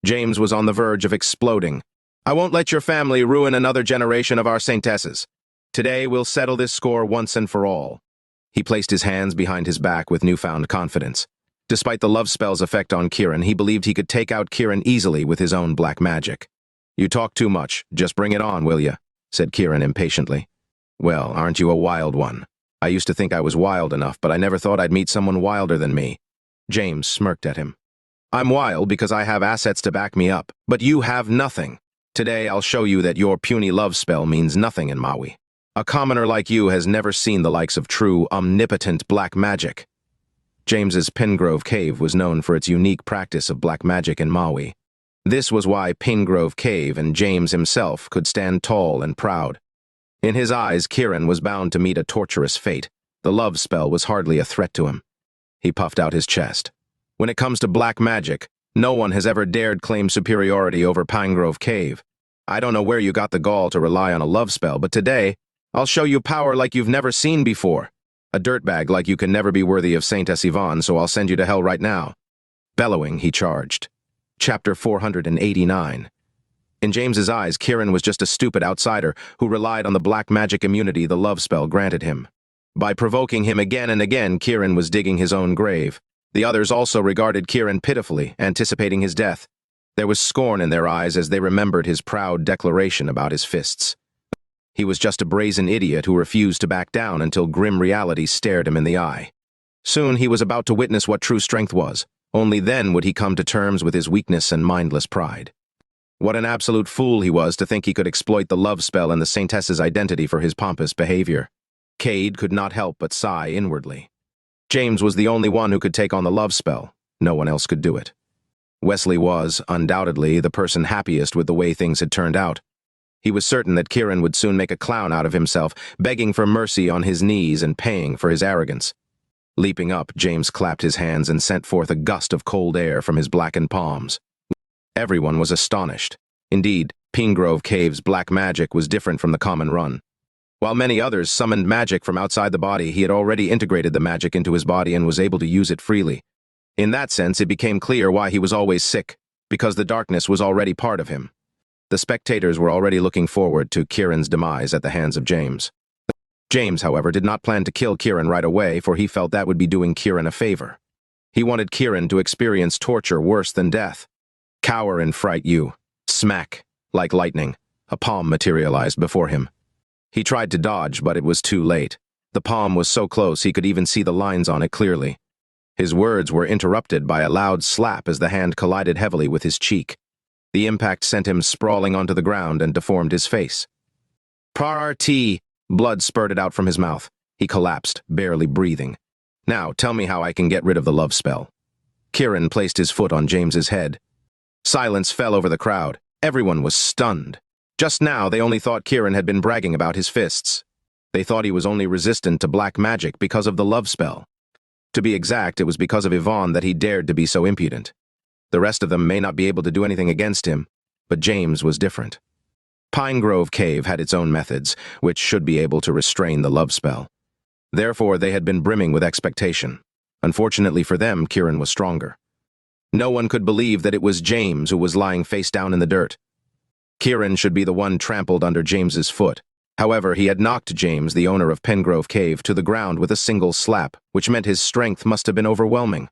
James was on the verge of exploding. I won't let your family ruin another generation of our saintesses. Today we'll settle this score once and for all. He placed his hands behind his back with newfound confidence. Despite the love spell's effect on Kiran, he believed he could take out Kiran easily with his own black magic. You talk too much. Just bring it on, will you? Said Kiran impatiently. Well, aren't you a wild one? I used to think I was wild enough, but I never thought I'd meet someone wilder than me. James smirked at him. I'm wild because I have assets to back me up, but you have nothing. Today I'll show you that your puny love spell means nothing in Maui. A commoner like you has never seen the likes of true, omnipotent black magic. James's Pingrove Cave was known for its unique practice of black magic in Maui. This was why Pingrove Cave and James himself could stand tall and proud. In his eyes, Kiran was bound to meet a torturous fate. The love spell was hardly a threat to him. He puffed out his chest. When it comes to black magic, no one has ever dared claim superiority over Pingrove Cave. I don't know where you got the gall to rely on a love spell, but today, I'll show you power like you've never seen before. A dirtbag like you can never be worthy of Saintess Yvonne, so I'll send you to hell right now. Bellowing, he charged. Chapter 489. In James's eyes, Kiran was just a stupid outsider who relied on the black magic immunity the love spell granted him. By provoking him again and again, Kiran was digging his own grave. The others also regarded Kiran pitifully, anticipating his death. There was scorn in their eyes as they remembered his proud declaration about his fists. He was just a brazen idiot who refused to back down until grim reality stared him in the eye. Soon he was about to witness what true strength was. Only then would he come to terms with his weakness and mindless pride. What an absolute fool he was to think he could exploit the love spell and the Saintess's identity for his pompous behavior. Cade could not help but sigh inwardly. James was the only one who could take on the love spell. No one else could do it. Wesley was, undoubtedly, the person happiest with the way things had turned out. He was certain that Kiran would soon make a clown out of himself, begging for mercy on his knees and paying for his arrogance. Leaping up, James clapped his hands and sent forth a gust of cold air from his blackened palms. Everyone was astonished. Indeed, Pingrove Cave's black magic was different from the common run. While many others summoned magic from outside the body, he had already integrated the magic into his body and was able to use it freely. In that sense, it became clear why he was always sick, because the darkness was already part of him. The spectators were already looking forward to Kiran's demise at the hands of James. James, however, did not plan to kill Kiran right away, for he felt that would be doing Kiran a favor. He wanted Kiran to experience torture worse than death. Cower in fright, you. Smack. Like lightning, a palm materialized before him. He tried to dodge, but it was too late. The palm was so close he could even see the lines on it clearly. His words were interrupted by a loud slap as the hand collided heavily with his cheek. The impact sent him sprawling onto the ground and deformed his face. Party! Blood spurted out from his mouth. He collapsed, barely breathing. Now, tell me how I can get rid of the love spell. Kiran placed his foot on James's head. Silence fell over the crowd. Everyone was stunned. Just now, they only thought Kiran had been bragging about his fists. They thought he was only resistant to black magic because of the love spell. To be exact, it was because of Yvonne that he dared to be so impudent. The rest of them may not be able to do anything against him, but James was different. Pingrove Cave had its own methods, which should be able to restrain the love spell. Therefore, they had been brimming with expectation. Unfortunately for them, Kiran was stronger. No one could believe that it was James who was lying face down in the dirt. Kiran should be the one trampled under James's foot. However, he had knocked James, the owner of Pingrove Cave, to the ground with a single slap, which meant his strength must have been overwhelming.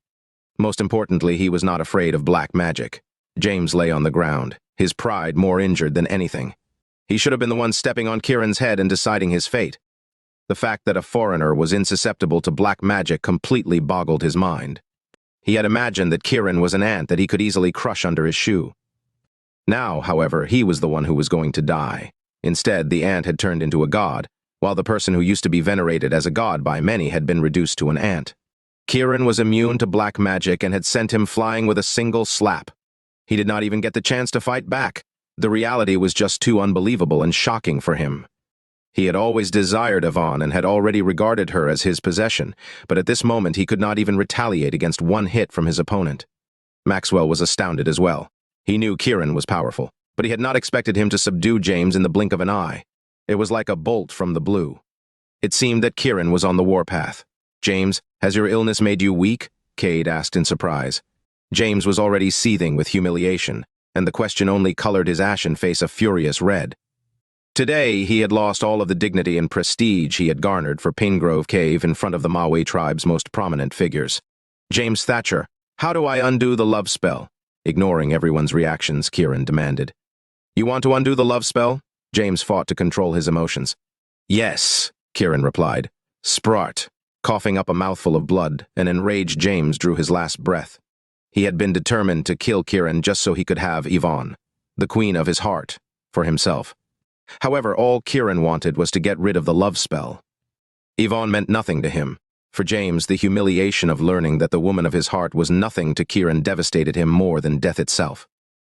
Most importantly, he was not afraid of black magic. James lay on the ground, his pride more injured than anything. He should have been the one stepping on Kiran's head and deciding his fate. The fact that a foreigner was insusceptible to black magic completely boggled his mind. He had imagined that Kiran was an ant that he could easily crush under his shoe. Now, however, he was the one who was going to die. Instead, the ant had turned into a god, while the person who used to be venerated as a god by many had been reduced to an ant. Kiran was immune to black magic and had sent him flying with a single slap. He did not even get the chance to fight back. The reality was just too unbelievable and shocking for him. He had always desired Yvonne and had already regarded her as his possession, but at this moment he could not even retaliate against one hit from his opponent. Maxwell was astounded as well. He knew Kiran was powerful, but he had not expected him to subdue James in the blink of an eye. It was like a bolt from the blue. It seemed that Kiran was on the warpath. James, has your illness made you weak? Cade asked in surprise. James was already seething with humiliation, and the question only colored his ashen face a furious red. Today, he had lost all of the dignity and prestige he had garnered for Pingrove Cave in front of the Maui tribe's most prominent figures. James Thatcher, how do I undo the love spell? Ignoring everyone's reactions, Kiran demanded. You want to undo the love spell? James fought to control his emotions. Yes, Kiran replied. Sprart, coughing up a mouthful of blood, an enraged James drew his last breath. He had been determined to kill Kiran just so he could have Yvonne, the queen of his heart, for himself. However, all Kiran wanted was to get rid of the love spell. Yvonne meant nothing to him. For James, the humiliation of learning that the woman of his heart was nothing to Kiran devastated him more than death itself.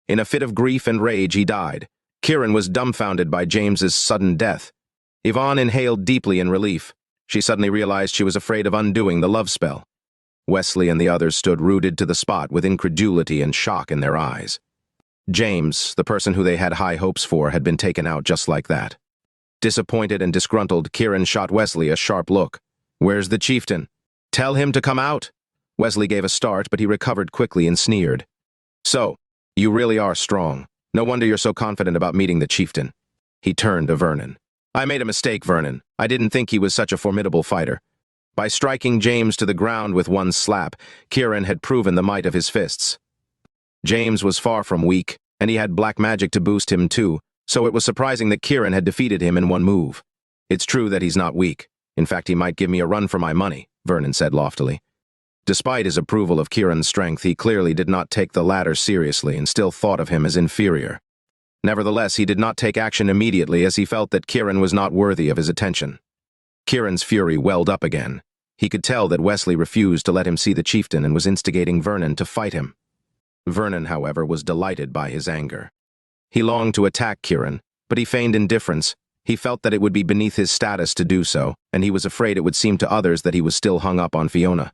In a fit of grief and rage, he died. Kiran was dumbfounded by James's sudden death. Yvonne inhaled deeply in relief. She suddenly realized she was afraid of undoing the love spell. Wesley and the others stood rooted to the spot with incredulity and shock in their eyes. James, the person who they had high hopes for, had been taken out just like that. Disappointed and disgruntled, Kiran shot Wesley a sharp look. Where's the chieftain? Tell him to come out. Wesley gave a start, but he recovered quickly and sneered. So, you really are strong. No wonder you're so confident about meeting the chieftain. He turned to Vernon. I made a mistake, Vernon. I didn't think he was such a formidable fighter. By striking James to the ground with one slap, Kiran had proven the might of his fists. James was far from weak, and he had black magic to boost him too, so it was surprising that Kiran had defeated him in one move. It's true that he's not weak. In fact, he might give me a run for my money, Vernon said loftily. Despite his approval of Kiran's strength, he clearly did not take the latter seriously and still thought of him as inferior. Nevertheless, he did not take action immediately as he felt that Kiran was not worthy of his attention. Kiran's fury welled up again. He could tell that Wesley refused to let him see the chieftain and was instigating Vernon to fight him. Vernon, however, was delighted by his anger. He longed to attack Kiran, but he feigned indifference. He felt that it would be beneath his status to do so, and he was afraid it would seem to others that he was still hung up on Fiona.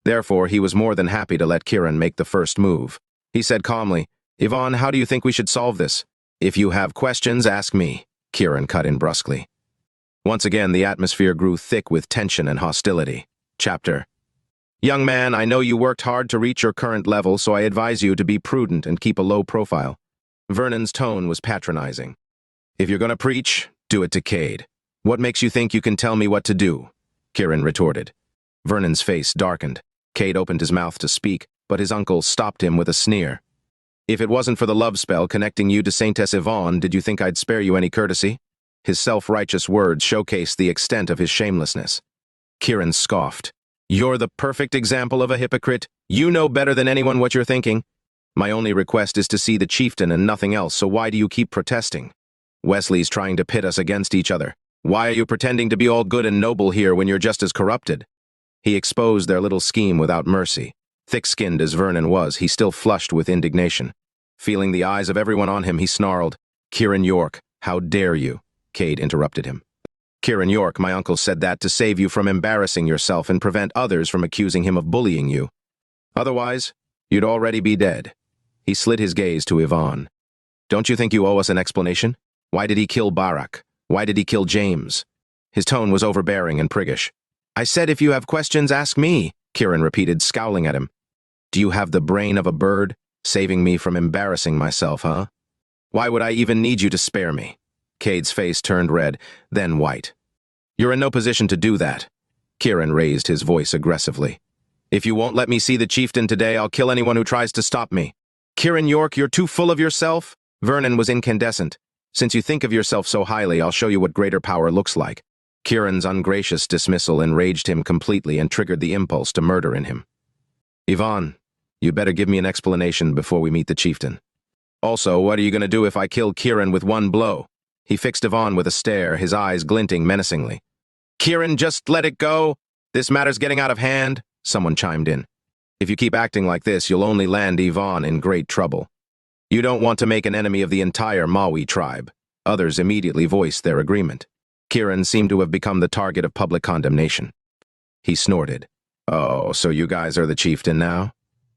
Therefore, he was more than happy to let Kiran make the first move. He said calmly, Yvonne, how do you think we should solve this? If you have questions, ask me, Kiran cut in brusquely. Once again, the atmosphere grew thick with tension and hostility. Chapter. Young man, I know you worked hard to reach your current level, so I advise you to be prudent and keep a low profile. Vernon's tone was patronizing. If you're going to preach, do it to Cade. What makes you think you can tell me what to do? Kiran retorted. Vernon's face darkened. Cade opened his mouth to speak, but his uncle stopped him with a sneer. If it wasn't for the love spell connecting you to Saintess Yvonne, did you think I'd spare you any courtesy? His self-righteous words showcased the extent of his shamelessness. Kiran scoffed. You're the perfect example of a hypocrite. You know better than anyone what you're thinking. My only request is to see the chieftain and nothing else, so why do you keep protesting? Wesley's trying to pit us against each other. Why are you pretending to be all good and noble here when you're just as corrupted? He exposed their little scheme without mercy. Thick-skinned as Vernon was, he still flushed with indignation. Feeling the eyes of everyone on him, he snarled, Kiran York, how dare you? Cade interrupted him. Kiran York, my uncle said that to save you from embarrassing yourself and prevent others from accusing him of bullying you. Otherwise, you'd already be dead. He slid his gaze to Yvonne. Don't you think you owe us an explanation? Why did he kill Barak? Why did he kill James? His tone was overbearing and priggish. I said if you have questions, ask me, Kiran repeated, scowling at him. Do you have the brain of a bird? Saving me from embarrassing myself, huh? Why would I even need you to spare me? Cade's face turned red, then white. You're in no position to do that. Kiran raised his voice aggressively. If you won't let me see the chieftain today, I'll kill anyone who tries to stop me. Kiran York, you're too full of yourself? Vernon was incandescent. Since you think of yourself so highly, I'll show you what greater power looks like. Kiran's ungracious dismissal enraged him completely and triggered the impulse to murder in him. Yvonne, you'd better give me an explanation before we meet the chieftain. Also, what are you going to do if I kill Kiran with one blow? He fixed Yvonne with a stare, his eyes glinting menacingly. Kiran, just let it go. This matter's getting out of hand, someone chimed in. If you keep acting like this, you'll only land Yvonne in great trouble. You don't want to make an enemy of the entire Maui tribe. Others immediately voiced their agreement. Kiran seemed to have become the target of public condemnation. He snorted. Oh, so you guys are the chieftain now?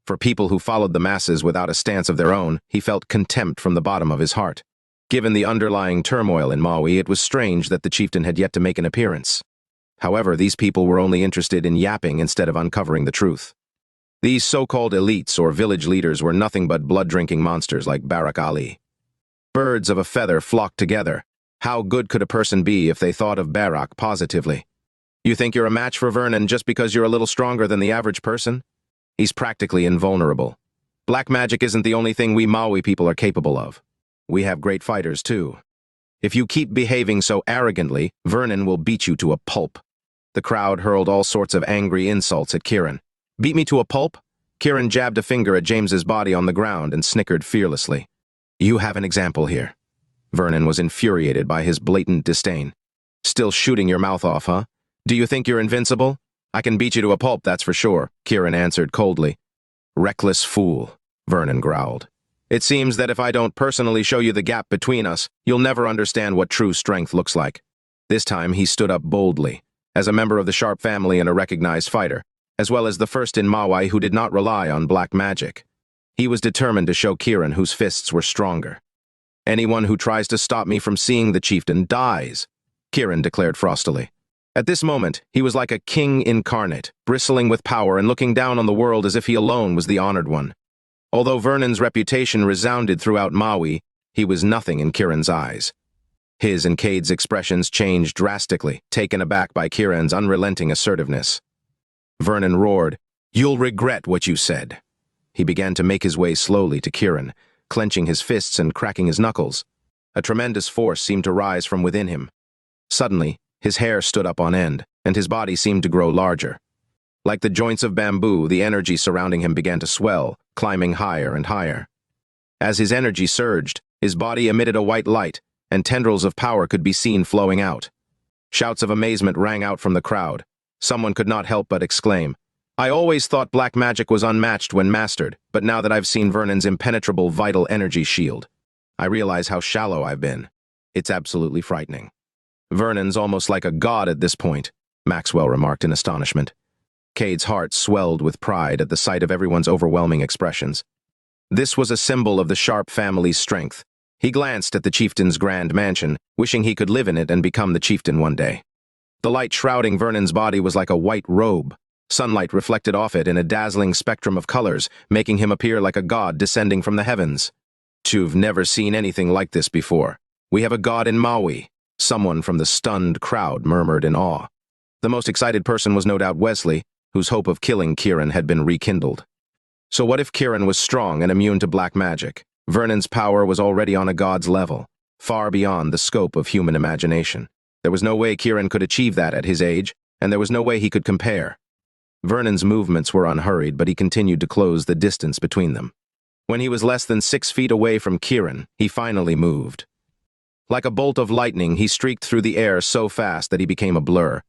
For people who followed the masses without a stance of their own, he felt contempt from the bottom of his heart. Given the underlying turmoil in Maui, it was strange that the chieftain had yet to make an appearance. However, these people were only interested in yapping instead of uncovering the truth. These so-called elites or village leaders were nothing but blood-drinking monsters like Barak Ali. Birds of a feather flocked together. How good could a person be if they thought of Barak positively? You think you're a match for Vernon just because you're a little stronger than the average person? He's practically invulnerable. Black magic isn't the only thing we Maui people are capable of. We have great fighters, too. If you keep behaving so arrogantly, Vernon will beat you to a pulp. The crowd hurled all sorts of angry insults at Kiran. Beat me to a pulp? Kiran jabbed a finger at James's body on the ground and snickered fearlessly. You have an example here. Vernon was infuriated by his blatant disdain. Still shooting your mouth off, huh? Do you think you're invincible? I can beat you to a pulp, that's for sure, Kiran answered coldly. Reckless fool, Vernon growled. It seems that if I don't personally show you the gap between us, you'll never understand what true strength looks like. This time he stood up boldly, as a member of the Sharp family and a recognized fighter, as well as the first in Maui who did not rely on black magic. He was determined to show Kiran whose fists were stronger. Anyone who tries to stop me from seeing the chieftain dies, Kiran declared frostily. At this moment, he was like a king incarnate, bristling with power and looking down on the world as if he alone was the honored one. Although Vernon's reputation resounded throughout Maui, he was nothing in Kiran's eyes. His and Cade's expressions changed drastically, taken aback by Kiran's unrelenting assertiveness. Vernon roared, "You'll regret what you said." He began to make his way slowly to Kiran, clenching his fists and cracking his knuckles. A tremendous force seemed to rise from within him. Suddenly, his hair stood up on end, and his body seemed to grow larger. Like the joints of bamboo, the energy surrounding him began to swell, climbing higher and higher. As his energy surged, his body emitted a white light, and tendrils of power could be seen flowing out. Shouts of amazement rang out from the crowd. Someone could not help but exclaim, "I always thought black magic was unmatched when mastered, but now that I've seen Vernon's impenetrable vital energy shield, I realize how shallow I've been. It's absolutely frightening." "Vernon's almost like a god at this point," Maxwell remarked in astonishment. Cade's heart swelled with pride at the sight of everyone's overwhelming expressions. This was a symbol of the Sharp family's strength. He glanced at the chieftain's grand mansion, wishing he could live in it and become the chieftain one day. The light shrouding Vernon's body was like a white robe. Sunlight reflected off it in a dazzling spectrum of colors, making him appear like a god descending from the heavens. "You've never seen anything like this before. We have a god in Maui," someone from the stunned crowd murmured in awe. The most excited person was no doubt Wesley, whose hope of killing Kiran had been rekindled. So what if Kiran was strong and immune to black magic? Vernon's power was already on a god's level, far beyond the scope of human imagination. There was no way Kiran could achieve that at his age, and there was no way he could compare. Vernon's movements were unhurried, but he continued to close the distance between them. When he was less than 6 feet away from Kiran, he finally moved. Like a bolt of lightning, he streaked through the air so fast that he became a blur.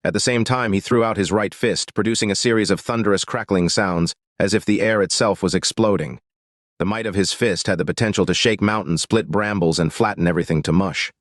At the same time, he threw out his right fist, producing a series of thunderous crackling sounds, as if the air itself was exploding. The might of his fist had the potential to shake mountains, split brambles, and flatten everything to mush.